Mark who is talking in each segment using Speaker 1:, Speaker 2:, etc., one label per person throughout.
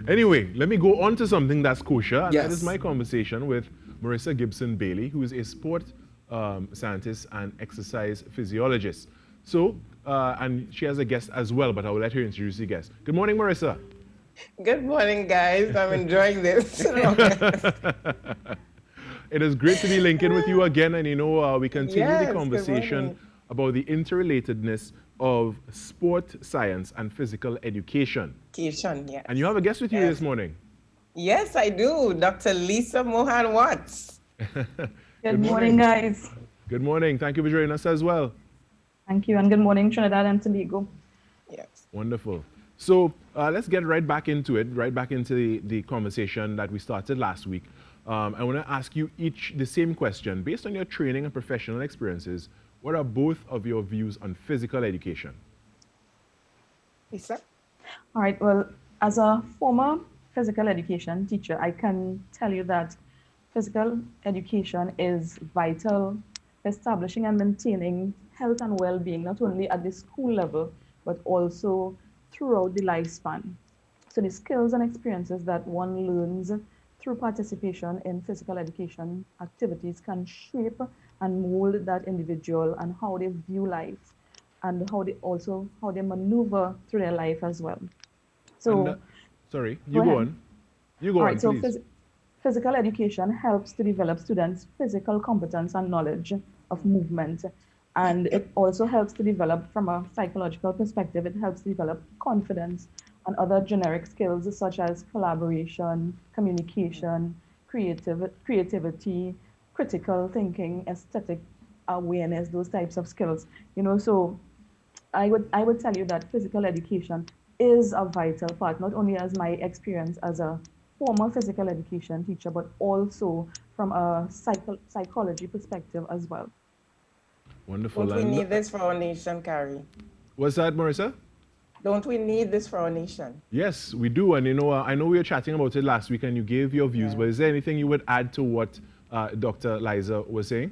Speaker 1: Anyway, let me go on to something that's kosher, and that is
Speaker 2: Yes.
Speaker 1: my conversation with Marissa Gibson Bailey, who is a sport scientist and exercise physiologist. So, and she has a guest as well, but I will let her introduce the guest. Good morning, Marissa.
Speaker 3: Good morning, guys. I'm enjoying this.
Speaker 1: It is great to be linking with you again, and we continue the
Speaker 3: Yes, good
Speaker 1: conversation
Speaker 3: morning.
Speaker 1: about the interrelatedness of sport science and physical education.
Speaker 3: Keishan,
Speaker 1: And you
Speaker 3: yes.
Speaker 1: have a guest with you this
Speaker 3: Yes.
Speaker 1: morning.
Speaker 3: Yes, I do. Dr. Lisa Mohan Watts.
Speaker 1: Good
Speaker 4: Good morning,
Speaker 1: morning.
Speaker 4: guys.
Speaker 1: Good morning. Thank you for joining us as well.
Speaker 4: Thank you, and good morning, Trinidad and Tobago.
Speaker 3: Yes.
Speaker 1: Wonderful. So let's get right back into it, right back into the conversation that we started last week. I want to ask you each the same question. Based on your training and professional experiences, what are both of your views on physical education?
Speaker 3: Lisa?
Speaker 4: All right, well, as a former physical education teacher, I can tell you that physical education is vital for establishing and maintaining health and well-being, not only at the school level, but also throughout the lifespan. So the skills and experiences that one learns through participation in physical education activities can shape and mold that individual and how they view life and how they maneuver through their life as well.
Speaker 1: And
Speaker 4: So
Speaker 1: sorry,
Speaker 4: go
Speaker 1: you go
Speaker 4: ahead.
Speaker 1: on. You go
Speaker 4: All
Speaker 1: on,
Speaker 4: right, so
Speaker 1: please.
Speaker 4: physical education helps to develop students' physical competence and knowledge of movement. And it also helps to develop, from a psychological perspective, it helps develop confidence and other generic skills such as collaboration, communication, creativity, critical thinking, aesthetic awareness, those types of skills. So I would tell you that physical education is a vital part, not only as my experience as a former physical education teacher, but also from a psychology perspective as well.
Speaker 1: Wonderful.
Speaker 3: Don't we
Speaker 1: And
Speaker 3: need this for our nation, Carrie?
Speaker 1: what's that, Marissa?
Speaker 3: Don't we need this for our nation?
Speaker 1: Yes, we do. And I know we were chatting about it last week and you gave your views,
Speaker 3: Yeah.
Speaker 1: but is there anything you would add to what Dr. Liza was saying?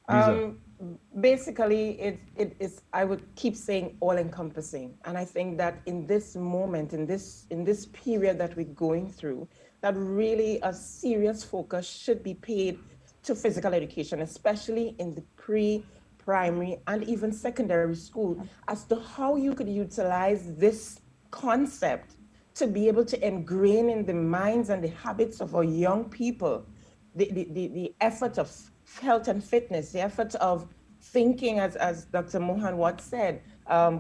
Speaker 1: Lisa.
Speaker 3: Um, Basically, it is, I would keep saying all encompassing. And I think that in this moment, in this period that we're going through, that really a serious focus should be paid to physical education, especially in the pre-primary and even secondary school, as to how you could utilize this concept to be able to ingrain in the minds and the habits of our young people the effort of health and fitness, the effort of thinking, as Dr. Mohan Watt said,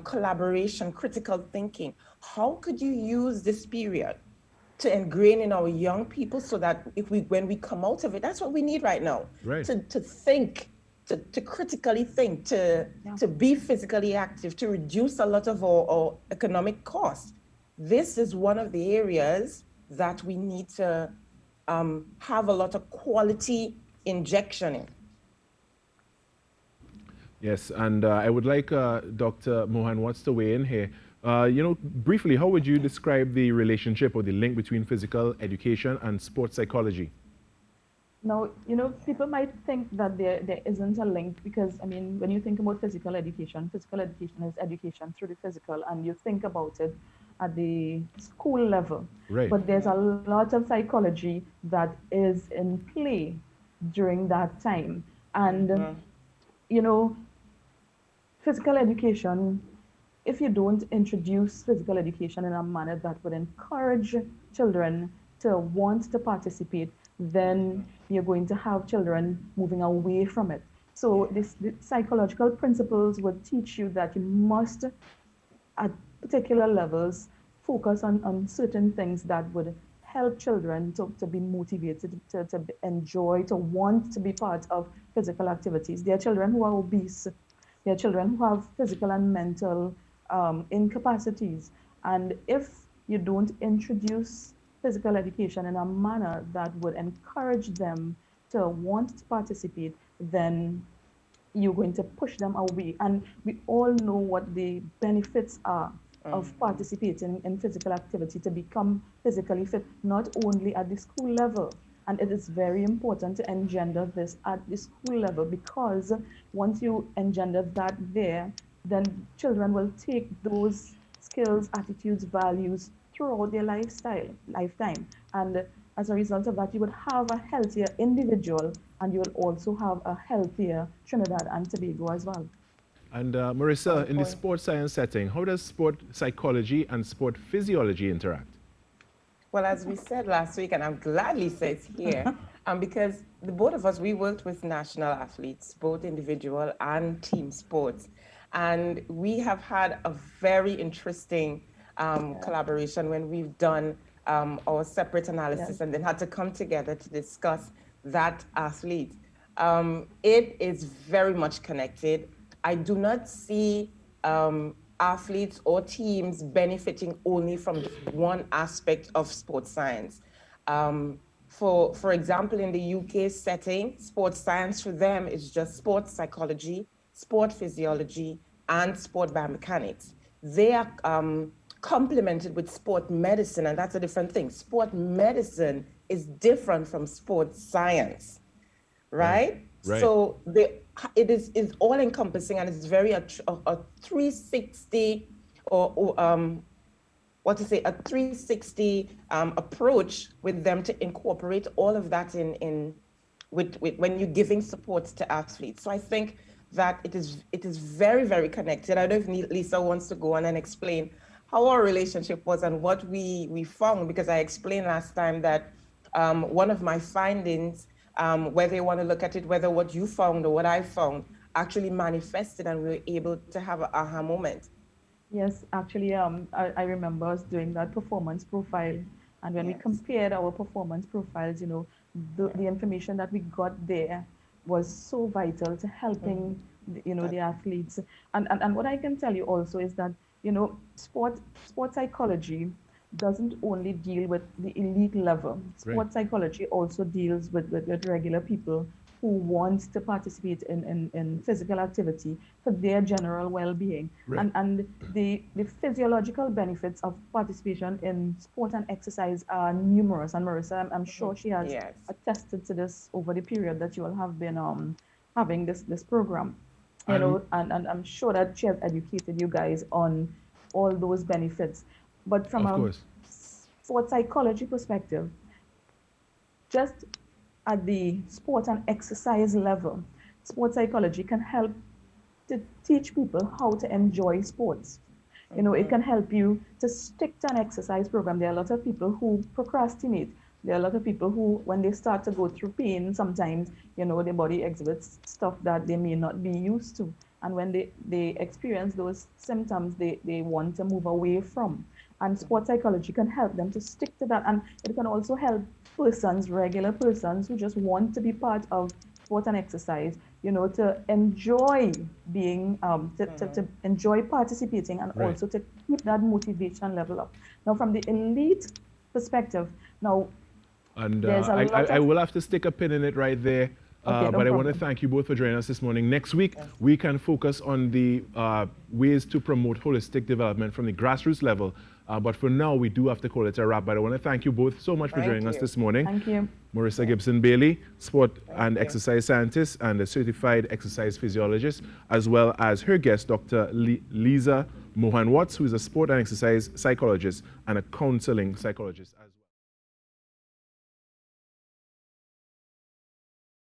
Speaker 3: collaboration, critical thinking. How could you use this period to ingrain in our young people so that when we come out of it, that's what we need right now,
Speaker 1: Right.
Speaker 3: to think, to critically think, to be physically active, to reduce a lot of our economic costs. This is one of the areas that we need to have a lot of quality injection in.
Speaker 1: Yes, and I would like Dr. Mohan Watts to weigh in here. Briefly, how would you describe the relationship or the link between physical education and sports psychology?
Speaker 4: Now, people might think that there isn't a link because, I mean, when you think about physical education is education through the physical, and you think about it at the school level.
Speaker 1: Right.
Speaker 4: But there's a lot of psychology that is in play during that time. And, you know, physical education, if you don't introduce physical education in a manner that would encourage children to want to participate, then you're going to have children moving away from it. So the psychological principles would teach you that you must, at particular levels, focus on certain things that would help children to be motivated, to enjoy, to want to be part of physical activities. There are children who are obese. There are children who have physical and mental incapacities. And if you don't introduce physical education in a manner that would encourage them to want to participate, then you're going to push them away. And we all know what the benefits are of participating in physical activity to become physically fit, not only at the school level. And it is very important to engender this at the school level, because once you engender that there, then children will take those skills, attitudes, values throughout their lifetime. And as a result of that, you would have a healthier individual, and you will also have a healthier Trinidad and Tobago as well.
Speaker 1: And Marissa, in the
Speaker 3: Point.
Speaker 1: sports science setting, how does sport psychology and sport physiology interact?
Speaker 3: Well, as we said last week, and I'm gladly says here, because the both of us, we worked with national athletes, both individual and team sports. And we have had a very interesting collaboration when we've done our separate analysis and then had to come together to discuss that athlete. It is very much connected. I do not see athletes or teams benefiting only from one aspect of sports science. For example, in the UK setting, sports science for them is just sports psychology, sport physiology, and sport biomechanics. They are complemented with sport medicine, and that's a different thing. Sport medicine is different from sports science, right?
Speaker 1: Right.
Speaker 3: So it is all encompassing, and it's very a 360 or a 360 approach with them to incorporate all of that with when you're giving support to athletes. So I think that it is very, very connected. I don't know if Lisa wants to go on and explain how our relationship was and what we found, because I explained last time that one of my findings, whether you want to look at it, whether what you found or what I found actually manifested, and we were able to have an aha moment.
Speaker 4: Yes, actually, I remember us doing that performance profile, and when we compared our performance profiles, the information that we got there was so vital to helping, the athletes. And what I can tell you also is that, sport psychology doesn't only deal with the elite level. Sport psychology also deals with regular people who want to participate in physical activity for their general well-being. And the physiological benefits of participation in sport and exercise are numerous. And Marissa, I'm sure she has attested to this over the period that you all have been having this program. And I'm sure that she has educated you guys on all those benefits. But from a sport psychology perspective, just at the sport and exercise level, sport psychology can help to teach people how to enjoy sports. It can help you to stick to an exercise program. There are a lot of people who procrastinate. There are a lot of people who, when they start to go through pain, sometimes, their body exhibits stuff that they may not be used to. And when they experience those symptoms, they want to move away from. And sports psychology can help them to stick to that. And it can also help regular persons who just want to be part of sport and exercise, to enjoy being, to enjoy participating, and also to keep that motivation level up. Now, from the elite perspective,
Speaker 1: and I will have to stick a pin in it right there. But I want to thank you both for joining us this morning. Next week, we can focus on the ways to promote holistic development from the grassroots level. But for now, we do have to call it a wrap. But I want to thank you both so much for joining us this morning.
Speaker 4: Thank you.
Speaker 1: Marissa Gibson-Bailey, sport and exercise scientist and a certified exercise physiologist, as well as her guest, Dr. Lisa Mohan Watts, who is a sport and exercise psychologist and a counseling psychologist as well.